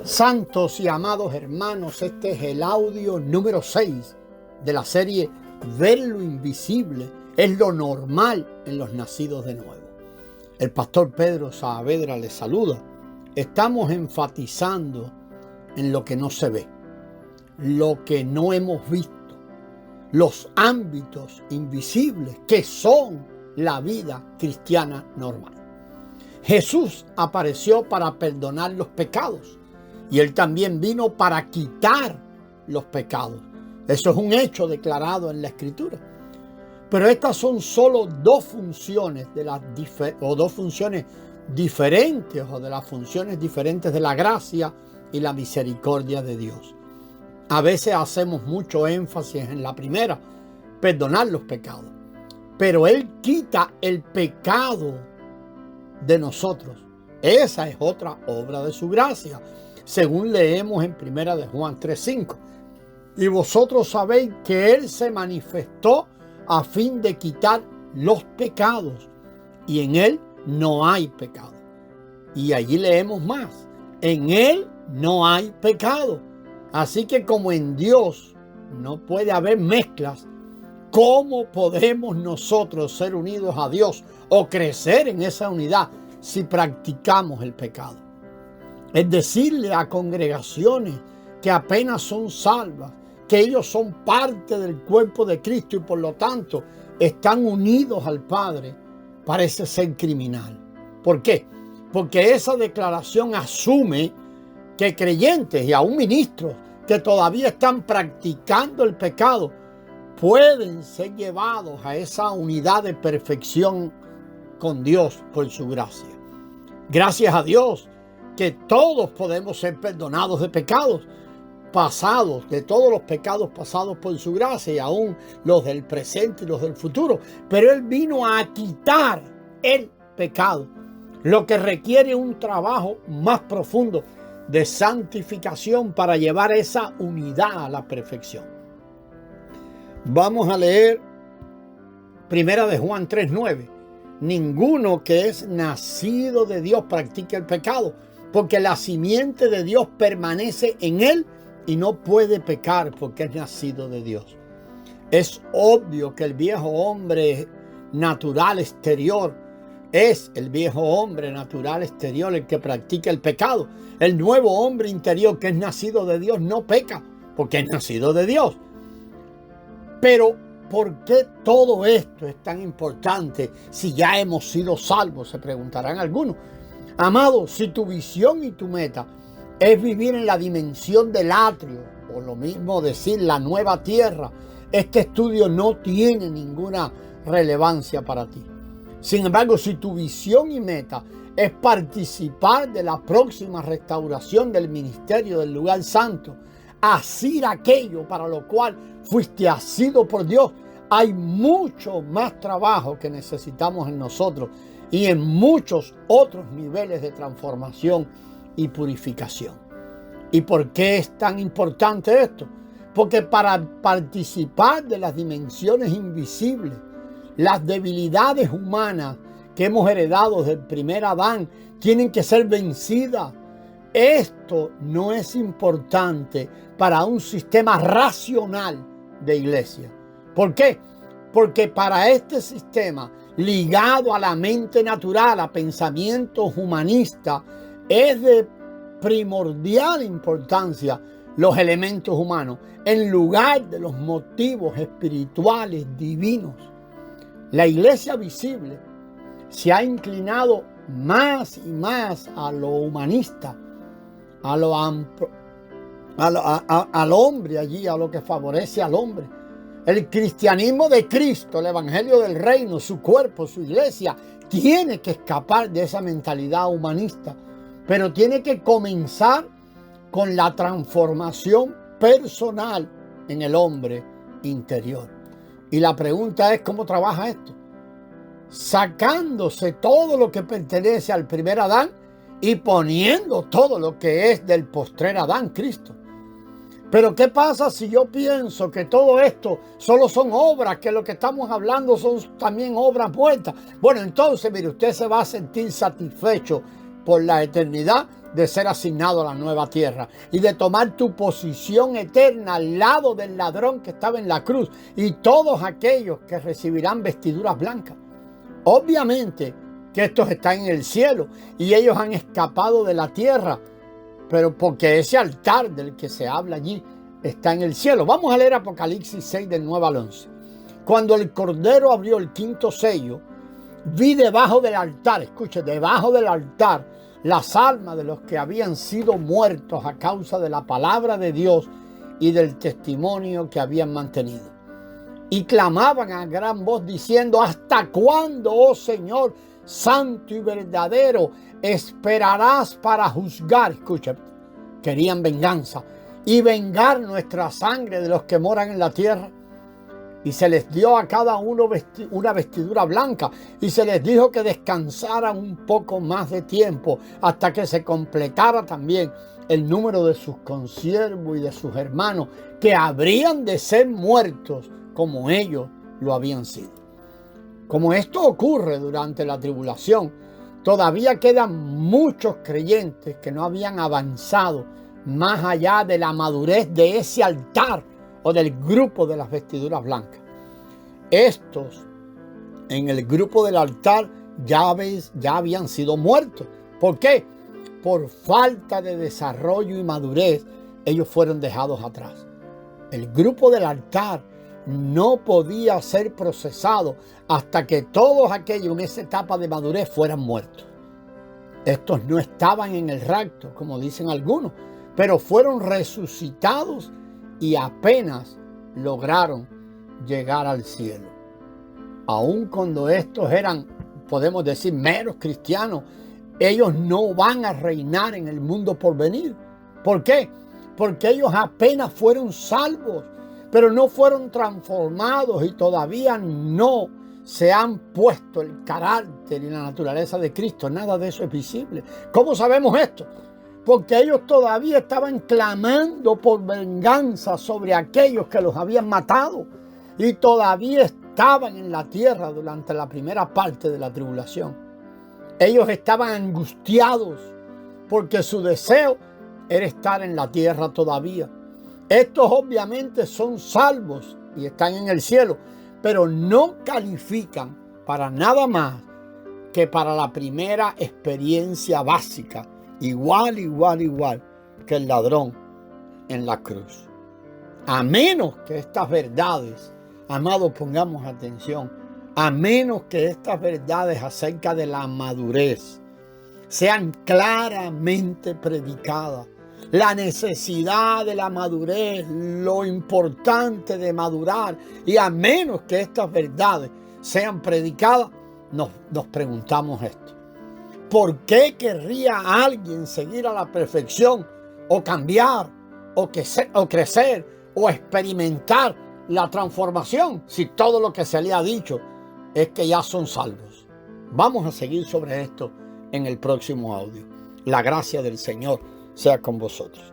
Santos y amados hermanos, este es el audio número 6 de la serie Ver lo invisible es lo normal en los nacidos de nuevo. El pastor Pedro Saavedra les saluda. Estamos enfatizando en lo que no se ve, lo que no hemos visto, los ámbitos invisibles que son la vida cristiana normal. Jesús apareció para perdonar los pecados y Él también vino para quitar los pecados. Eso es un hecho declarado en la Escritura. Pero estas son solo dos funciones de las dos funciones diferentes o de las funciones diferentes de la gracia y la misericordia de Dios. A veces hacemos mucho énfasis en la primera, perdonar los pecados. Pero Él quita el pecado de nosotros. Esa es otra obra de su gracia, según leemos en 1 de Juan 3:5. Y vosotros sabéis que Él se manifestó a fin de quitar los pecados, y en Él no hay pecado. Y allí leemos más, en Él no hay pecado. Así que como en Dios no puede haber mezclas, ¿cómo podemos nosotros ser unidos a Dios o crecer en esa unidad si practicamos el pecado? Es decirle a congregaciones que apenas son salvas, que ellos son parte del cuerpo de Cristo y por lo tanto están unidos al Padre, parece ser criminal. ¿Por qué? Porque esa declaración asume que creyentes y aún ministros que todavía están practicando el pecado pueden ser llevados a esa unidad de perfección con Dios por su gracia. Gracias a Dios que todos podemos ser perdonados de pecados pasados, de todos los pecados pasados por su gracia y aún los del presente y los del futuro. Pero Él vino a quitar el pecado, lo que requiere un trabajo más profundo de santificación para llevar esa unidad a la perfección. Vamos a leer 1 de Juan 3:9. Ninguno que es nacido de Dios practica el pecado, porque la simiente de Dios permanece en él y no puede pecar porque es nacido de Dios. Es obvio que el viejo hombre natural exterior es el viejo hombre natural exterior el que practica el pecado. El nuevo hombre interior que es nacido de Dios no peca porque es nacido de Dios. Pero ¿por qué todo esto es tan importante si ya hemos sido salvos? Se preguntarán algunos. Amado, si tu visión y tu meta es vivir en la dimensión del atrio, o lo mismo decir la nueva tierra, este estudio no tiene ninguna relevancia para ti. Sin embargo, si tu visión y meta es participar de la próxima restauración del ministerio del lugar santo, asir aquello para lo cual fuiste asido por Dios, hay mucho más trabajo que necesitamos en nosotros y en muchos otros niveles de transformación y purificación. ¿Y por qué es tan importante esto? Porque para participar de las dimensiones invisibles, las debilidades humanas que hemos heredado del primer Adán tienen que ser vencidas. Esto no es importante para un sistema racional de iglesia. ¿Por qué? Porque para este sistema ligado a la mente natural, a pensamientos humanistas, es de primordial importancia los elementos humanos en lugar de los motivos espirituales divinos. La iglesia visible se ha inclinado más y más a lo humanista, al hombre allí, a lo que favorece al hombre. El cristianismo de Cristo, el evangelio del reino, su cuerpo, su iglesia, tiene que escapar de esa mentalidad humanista, pero tiene que comenzar con la transformación personal en el hombre interior. Y la pregunta es, ¿cómo trabaja esto? Sacándose todo lo que pertenece al primer Adán y poniendo todo lo que es del postrer Adán, Cristo. Pero ¿qué pasa si yo pienso que todo esto solo son obras, que lo que estamos hablando son también obras muertas? Bueno, entonces, mire, usted se va a sentir satisfecho por la eternidad de ser asignado a la nueva tierra y de tomar tu posición eterna al lado del ladrón que estaba en la cruz y todos aquellos que recibirán vestiduras blancas. Obviamente que estos están en el cielo y ellos han escapado de la tierra, pero porque ese altar del que se habla allí está en el cielo. Vamos a leer Apocalipsis 6 del 9 al 11. Cuando el Cordero abrió el quinto sello, vi debajo del altar, escuche, debajo del altar, las almas de los que habían sido muertos a causa de la palabra de Dios y del testimonio que habían mantenido. Y clamaban a gran voz diciendo: ¿hasta cuándo, oh Señor, santo y verdadero, esperarás para juzgar? Escucha, querían venganza y vengar nuestra sangre de los que moran en la tierra. Y se les dio a cada uno una vestidura blanca y se les dijo que descansaran un poco más de tiempo hasta que se completara también el número de sus consiervos y de sus hermanos que habrían de ser muertos como ellos lo habían sido. Como esto ocurre durante la tribulación, todavía quedan muchos creyentes que no habían avanzado más allá de la madurez de ese altar o del grupo de las vestiduras blancas. Estos en el grupo del altar ya habían sido muertos. ¿Por qué? Por falta de desarrollo y madurez, ellos fueron dejados atrás. El grupo del altar no podía ser procesado hasta que todos aquellos en esa etapa de madurez fueran muertos. Estos no estaban en el rapto, como dicen algunos, pero fueron resucitados y apenas lograron llegar al cielo. Aun cuando estos eran, podemos decir, meros cristianos, ellos no van a reinar en el mundo por venir. ¿Por qué? Porque ellos apenas fueron salvos, pero no fueron transformados y todavía no se han puesto el carácter y la naturaleza de Cristo. Nada de eso es visible. ¿Cómo sabemos esto? Porque ellos todavía estaban clamando por venganza sobre aquellos que los habían matado y todavía estaban en la tierra durante la primera parte de la tribulación. Ellos estaban angustiados porque su deseo era estar en la tierra todavía. Estos obviamente son salvos y están en el cielo, pero no califican para nada más que para la primera experiencia básica, igual que el ladrón en la cruz. A menos que estas verdades, amados, pongamos atención, a menos que estas verdades acerca de la madurez sean claramente predicadas, la necesidad de la madurez, lo importante de madurar, y a menos que estas verdades sean predicadas, nos preguntamos esto: ¿por qué querría alguien seguir a la perfección o cambiar o crecer o experimentar la transformación si todo lo que se le ha dicho es que ya son salvos? Vamos a seguir sobre esto en el próximo audio. La gracia del Señor sea con vosotros.